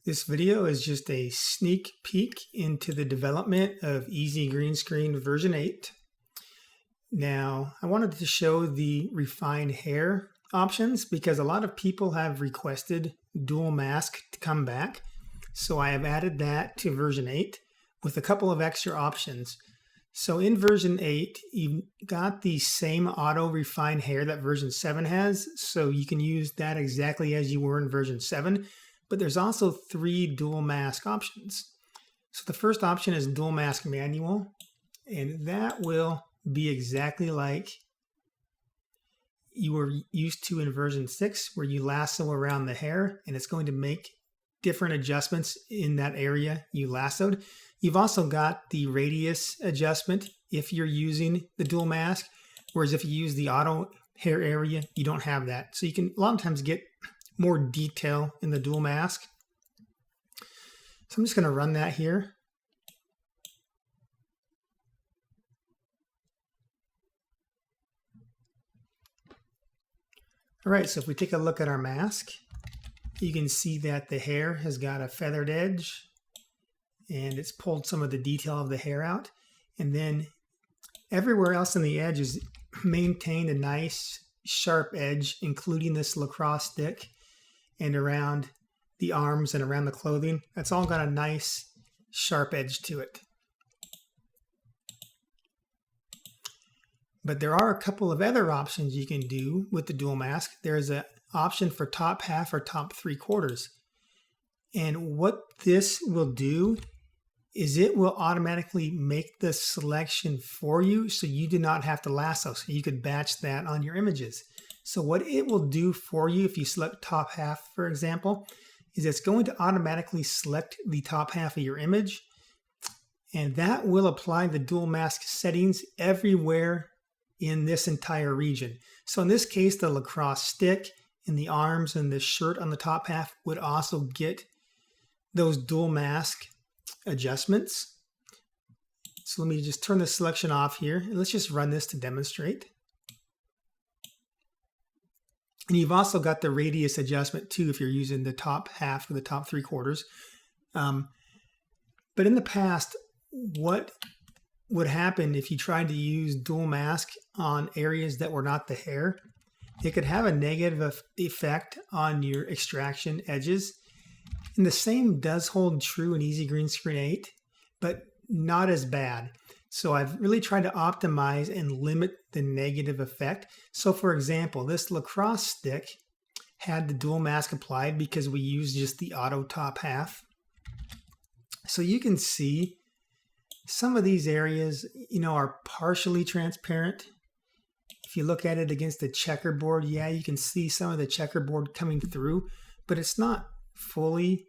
This video is just a sneak peek into the development of Easy Green Screen version 8. Now, I wanted to show the refined hair options because a lot of people have requested dual mask to come back. So I have added that to version 8 with a couple of extra options. So in version 8, you've got the same auto refine hair that version 7 has. So you can use that exactly as you were in version 7. But there's also 3 dual mask options. So the first option is dual mask manual, and that will be exactly like you were used to in version 6, where you lasso around the hair and it's going to make different adjustments in that area you lassoed. You've also got the radius adjustment if you're using the dual mask, whereas if you use the auto hair area, you don't have that. So you can a lot of times get more detail in the dual mask. So I'm just going to run that here. All right, so if we take a look at our mask, you can see that the hair has got a feathered edge and it's pulled some of the detail of the hair out. And then everywhere else in the edge is maintained a nice sharp edge, including this lacrosse stick and around the arms and around the clothing. That's all got a nice sharp edge to it. But there are a couple of other options you can do with the dual mask. There's an option for top half or top 3/4. And what this will do is it will automatically make the selection for you so you do not have to lasso. So you could batch that on your images. So what it will do for you if you select top half, for example, is it's going to automatically select the top half of your image. And that will apply the dual mask settings everywhere in this entire region. So in this case, the lacrosse stick and the arms and the shirt on the top half would also get those dual mask adjustments. So let me just turn the selection off here. And let's just run this to demonstrate. And you've also got the radius adjustment too if you're using the top half or the top 3/4. But in the past, what would happen if you tried to use dual mask on areas that were not the hair? It could have a negative effect on your extraction edges. And the same does hold true in Easy Green Screen 8, but not as bad. So I've really tried to optimize and limit the negative effect. So for example, this lacrosse stick had the dual mask applied because we used just the auto top half. So you can see some of these areas, are partially transparent. If you look at it against the checkerboard, yeah, you can see some of the checkerboard coming through, but it's not fully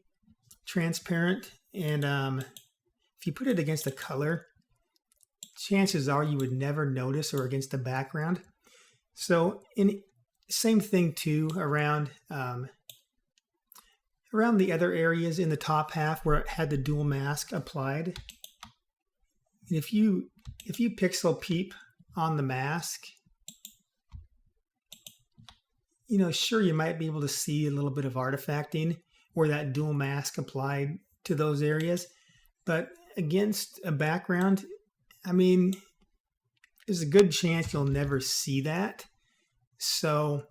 transparent. And if you put it against a color, chances are you would never notice, or against the background. So same thing too around the other areas in the top half where it had the dual mask applied. And if you pixel peep on the mask, sure, you might be able to see a little bit of artifacting where that dual mask applied to those areas. But against a background, there's a good chance you'll never see that. So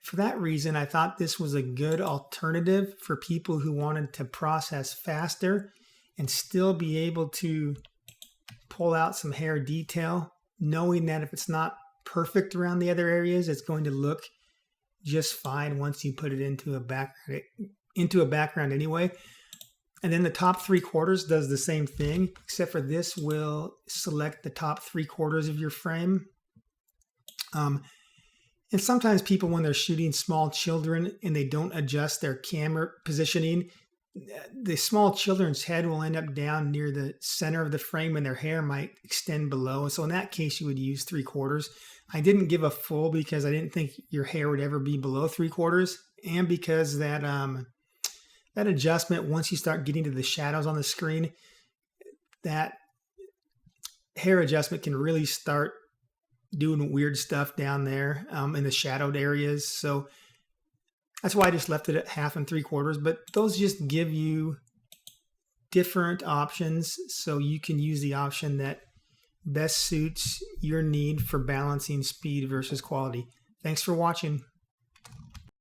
for that reason, I thought this was a good alternative for people who wanted to process faster and still be able to pull out some hair detail, knowing that if it's not perfect around the other areas, it's going to look just fine once you put it into a background anyway. And then the top 3/4 does the same thing, except for this will select the top 3/4 of your frame. And sometimes people, when they're shooting small children and they don't adjust their camera positioning, the small children's head will end up down near the center of the frame and their hair might extend below. So in that case, you would use 3/4. I didn't give a full because I didn't think your hair would ever be below 3/4. And because that adjustment, once you start getting to the shadows on the screen, that hair adjustment can really start doing weird stuff down there in the shadowed areas. So That's why I just left it at 1/2 and 3/4, but those just give you different options so you can use the option that best suits your need for balancing speed versus quality. Thanks for watching.